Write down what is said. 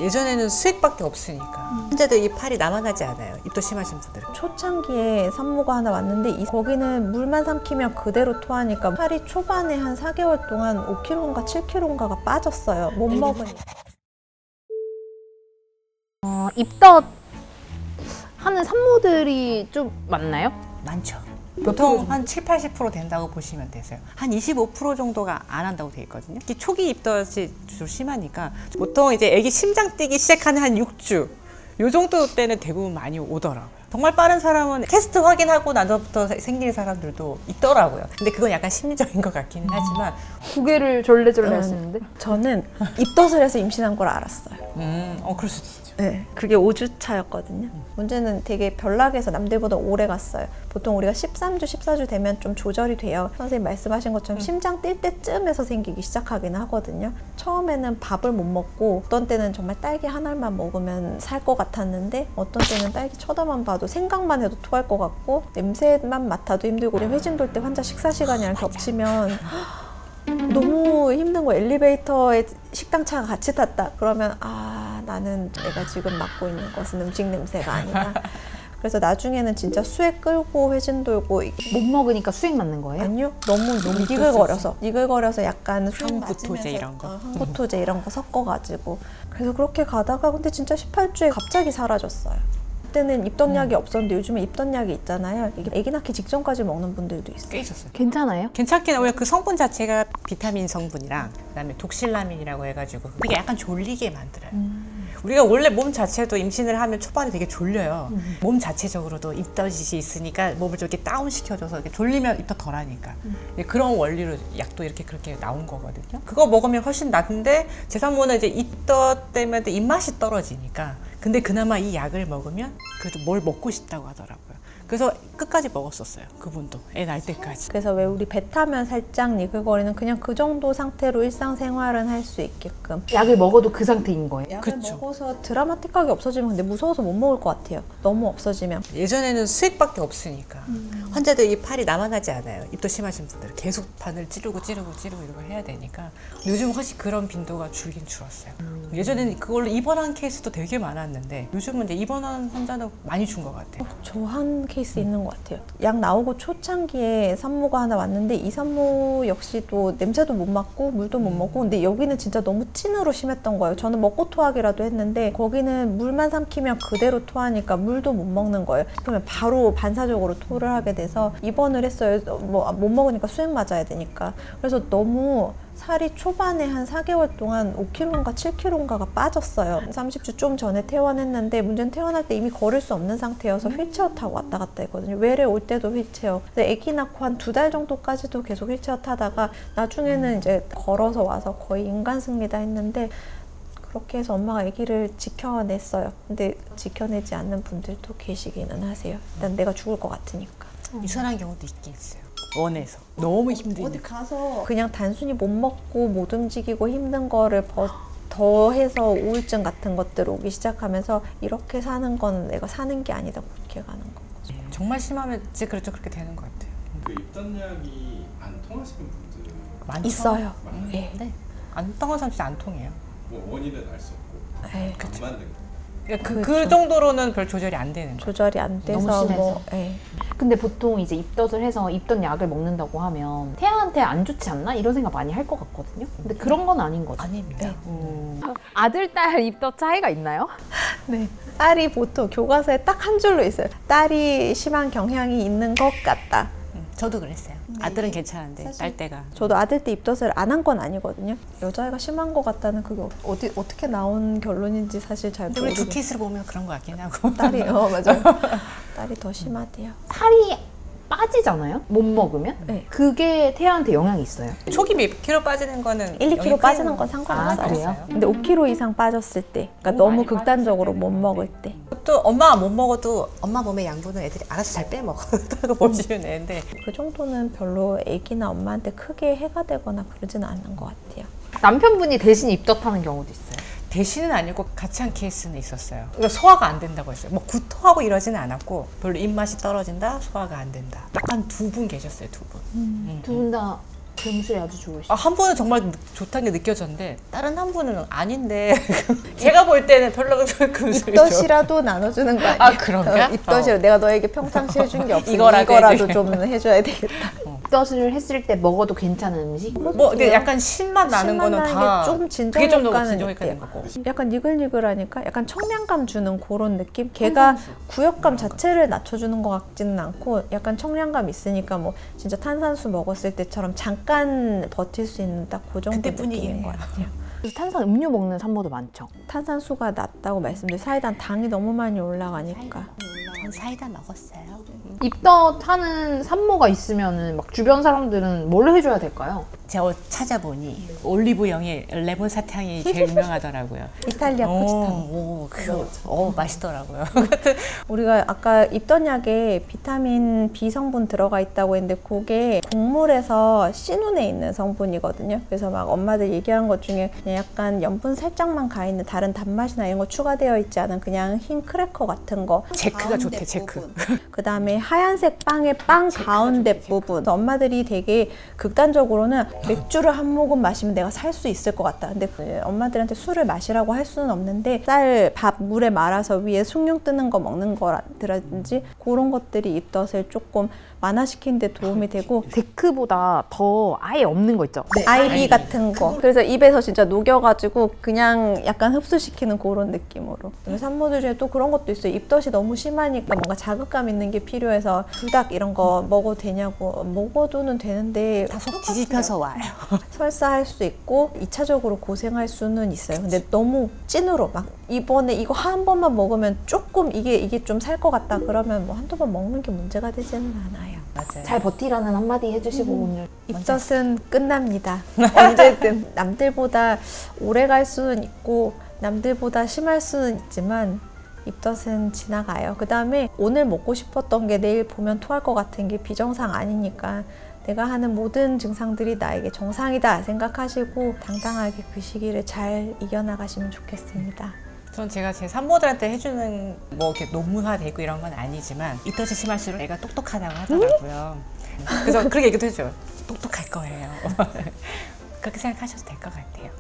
예전에는 수액밖에 없으니까 현재도 이 팔이 남아나지 않아요. 입도 심하신 분들은. 초창기에 산모가 하나 왔는데 거기는 물만 삼키면 그대로 토하니까 팔이 초반에 한 4개월 동안 5kg인가 7kg인가가 빠졌어요. 못 먹으니까. 입덧 하는 산모들이 좀 많나요? 많죠. 보통 한 7, 80% 된다고 보시면 되세요. 한 25% 정도가 안 한다고 돼 있거든요. 특히 초기 입덧이 좀 심하니까 보통 이제 아기 심장 뛰기 시작하는 한 6주 요 정도 때는 대부분 많이 오더라고요. 정말 빠른 사람은 테스트 확인하고 나서부터 생기는 사람들도 있더라고요. 근데 그건 약간 심리적인 것 같기는 하지만 고개를 절레절레 하시는데? 저는 입덧을 해서 임신한 걸 알았어요. 그럴 수도 있죠. 네, 그게 5주 차였거든요. 문제는 되게 별나게서 남들보다 오래 갔어요. 보통 우리가 13주, 14주 되면 좀 조절이 돼요. 선생님 말씀하신 것처럼 심장 뛸 때쯤에서 생기기 시작하긴 하거든요. 처음에는 밥을 못 먹고 어떤 때는 정말 딸기 한 알만 먹으면 살 것 같았는데 어떤 때는 딸기 쳐다만 봐도 생각만 해도 토할 것 같고 냄새만 맡아도 힘들고 우리 회진 돌 때 환자 식사 시간이랑 겹치면 너무 힘든 거. 엘리베이터에 식당 차가 같이 탔다 그러면 나는 내가 지금 맡고 있는 것은 음식 냄새가 아니다. 그래서 나중에는 진짜 수액 끌고 회진 돌고 못 먹으니까 수액 맞는 거예요? 아니요, 너무 니글거려서 약간 항구토제 이런 거 항구토제 이런 거 섞어가지고 그래서 그렇게 가다가 근데 진짜 18주에 갑자기 사라졌어요. 그때는 입덧약이 없었는데 요즘에 입덧약이 있잖아요. 이게 아기 낳기 직전까지 먹는 분들도 있어요. 꽤 있었어요. 괜찮아요? 괜찮긴 해요. 그 성분 자체가 비타민 성분이랑 그다음에 독실라민이라고 해가지고 그게 약간 졸리게 만들어요. 우리가 원래 몸 자체도 임신을 하면 초반에 되게 졸려요. 몸 자체적으로도 입덧이 있으니까 몸을 좀 이렇게 다운시켜줘서 이렇게 졸리면 입덧 덜 하니까. 그런 원리로 약도 이렇게 그렇게 나온 거거든요. 그거 먹으면 훨씬 낫는데 제 산모는 이제 입덧 때문에 입맛이 떨어지니까 근데 그나마 이 약을 먹으면 그래도 뭘 먹고 싶다고 하더라고요. 그래서 끝까지 먹었었어요. 그분도 애 낳을 때까지. 그래서 왜 우리 배 타면 살짝 니글거리는 그냥 그 정도 상태로 일상생활은 할 수 있게끔 약을 먹어도 그 상태인 거예요? 약을 그쵸. 먹어서 드라마틱하게 없어지면 근데 무서워서 못 먹을 것 같아요. 너무 없어지면. 예전에는 수액밖에 없으니까 환자들 이 팔이 남아나지 않아요. 입도 심하신 분들은 계속 바늘 찌르고 이걸 해야 되니까 요즘 훨씬 그런 빈도가 줄긴 줄었어요. 예전에는 그걸로 입원한 케이스도 되게 많았는데 요즘은 이제 입원한 환자는 많이 준 것 같아요. 저 한 케이스 있는 것 같아요. 약 나오고 초창기에 산모가 하나 왔는데 이 산모 역시도 냄새도 못 맡고 물도 못 먹고 근데 여기는 진짜 너무 찐으로 심했던 거예요. 저는 먹고 토하기라도 했는데 거기는 물만 삼키면 그대로 토하니까 물도 못 먹는 거예요. 그러면 바로 반사적으로 토를 하게 돼서 입원을 했어요. 못 먹으니까 수액 맞아야 되니까. 그래서 너무 살이 초반에 한 4개월 동안 5kg인가 7kg인가가 빠졌어요. 30주 좀 전에 퇴원했는데 문제는 퇴원할 때 이미 걸을 수 없는 상태여서 휠체어 타고 왔다 갔다 했거든요. 외래 올 때도 휠체어. 근데 아기 낳고 한 2달 정도까지도 계속 휠체어 타다가 나중에는 이제 걸어서 와서 거의 인간 승리다 했는데 그렇게 해서 엄마가 아기를 지켜냈어요. 근데 지켜내지 않는 분들도 계시기는 하세요. 일단 내가 죽을 것 같으니까. 유산한 경우도 있긴 있어요. 원해서 너무 힘드니까. 어디 가서 그냥 단순히 못 먹고 못 움직이고 힘든 거를 더해서 우울증 같은 것들 오기 시작하면서 이렇게 사는 건 내가 사는 게 아니다 그렇게 가는 거죠. 정말 심하면 이제 그렇게 되는 것 같아요. 그 입덧약이 안 통하시는 분들 많죠? 있어요. 네. 안 통한 사람 진짜 안 통해요. 뭐 원인은 알 수 없고 네. 안 맞는 거. 그 정도로는 별 조절이 안 되는 거예요. 조절이 안 돼서 너무 심해서. 뭐 근데 보통 이제 입덧을 해서 입덧 약을 먹는다고 하면 태아한테 안 좋지 않나? 이런 생각 많이 할 것 같거든요. 근데 그런 건 아닌 거죠? 아닙니다. 아들, 딸 입덧 차이가 있나요? 네. 딸이 보통 교과서에 딱 한 줄로 있어요. 딸이 심한 경향이 있는 것 같다. 저도 그랬어요. 아들은 괜찮은데 딸 때가. 저도 아들 때 입덧을 안 한 건 아니거든요. 여자애가 심한 것 같다는 그게 어떻게 나온 결론인지 사실 잘 우리 모르겠어요. 두 케이스를 보면 그런 것 같긴 하고. 딸이 맞아요. 딸이 더 심하대요. 살이 빠지잖아요? 못 먹으면? 네. 그게 태아한테 영향이 있어요. 초기 몇 킬로 빠지는 거는 1, 2kg 빠지는 건 상관없어요. 아, 그래요? 근데 5kg 이상 빠졌을 때, 그러니까 너무 너무 많이 극단적으로 빠졌을 못 때는 먹을 때. 또 엄마가 못 먹어도 엄마 몸의 양분은 애들이 알아서 잘 빼먹었다고 보시면 되는데 그 정도는 별로 애기나 엄마한테 크게 해가 되거나 그러지는 않는 것 같아요. 남편분이 대신 입덧하는 경우도 있어요. 대신은 아니고 같이 한 케이스는 있었어요. 그러니까 소화가 안 된다고 했어요. 뭐 구토하고 이러지는 않았고 별로 입맛이 떨어진다, 소화가 안 된다. 딱 한 2분 계셨어요, 2분. 두 분 다 금술이 아주 좋으시죠. 한 분은 정말 좋다는 게 느껴졌는데 다른 한 분은 아닌데 제가 볼 때는 별로 금술이 입덧이라도 나눠주는 거 아니야? 아, 그런가? 입덧이라 내가 너에게 평상시 해준 게 없으니 이거라도 이거라도 해줘. 좀 해줘야 되겠다. 입덧을 했을 때 먹어도 괜찮은 음식? 뭐 근데 약간 신맛 나는 신맛 거는 나는 다 게 좀 그게 좀 더 진정효과는 진정효과 있는 있대요. 거고. 약간 니글니글하니까 약간 청량감 주는 그런 느낌? 걔가 구역감 자체를 낮춰주는 것 같지는 않고 약간 청량감 있으니까 뭐 진짜 탄산수 먹었을 때처럼 잠깐 버틸 수 있는 딱 그 정도 그때 느낌인 분위기네요. 것 같아요. 그래서 탄산 음료 먹는 산모도 많죠. 탄산수가 낮다고 말씀드린 사이다는 당이 너무 많이 올라가니까. 전 사이다 먹었어요. 입덧 하는 산모가 있으면은 막 주변 사람들은 뭘 해줘야 될까요? 제가 찾아보니 올리브영의 레몬 사탕이 제일 유명하더라고요. 이탈리아 포치탄. 맛있더라고요. 우리가 아까 입덧 약에 비타민 B 성분 들어가 있다고 했는데 그게 곡물에서 씨눈에 있는 성분이거든요. 그래서 막 엄마들 얘기한 것 중에 그냥 약간 염분 살짝만 가 있는 다른 단맛이나 이런 거 추가되어 있지 않은 그냥 흰 크래커 같은 거. 제크가 좋대, 제크. 그 다음에 하얀색 빵의 빵 가운데 부분. 엄마들이 되게 극단적으로는 맥주를 한 모금 마시면 내가 살 수 있을 것 같다. 근데 엄마들한테 술을 마시라고 할 수는 없는데 쌀, 밥, 물에 말아서 위에 숭늉 뜨는 거 먹는 거라든지 그런 것들이 입덧을 조금 완화시키는 데 도움이 되고 데크보다 더 아예 없는 거 있죠? 아이비 같은 거. 그래서 입에서 진짜 녹여가지고 그냥 약간 흡수시키는 그런 느낌으로. 산모들 중에 또 그런 것도 있어요. 입덧이 너무 심하니까 뭔가 자극감 있는 게 필요해서 불닭 이런 거 먹어도 되냐고. 먹어도는 되는데 다 속 뒤집혀서 와요. 설사할 수 있고 2차적으로 고생할 수는 있어요. 근데 너무 찐으로 막 이번에 이거 한 번만 먹으면 조금 이게 좀 살 것 같다 그러면 뭐 한두 번 먹는 게 문제가 되지는 않아요. 맞아요. 잘 버티라는 한마디 해주시고 오늘 입덧은 끝납니다. 언제든 남들보다 오래 갈 수는 있고 남들보다 심할 수는 있지만 입덧은 지나가요. 그 다음에 오늘 먹고 싶었던 게 내일 보면 토할 것 같은 게 비정상 아니니까 내가 하는 모든 증상들이 나에게 정상이다 생각하시고 당당하게 그 시기를 잘 이겨나가시면 좋겠습니다. 전 제가 제 산모들한테 해주는 뭐 이렇게 논문화되고 이런 건 아니지만 입덧이 심할수록 애가 똑똑하다고 하더라고요. 그래서 그렇게 얘기도 해줘요. 똑똑할 거예요. 그렇게 생각하셔도 될 것 같아요.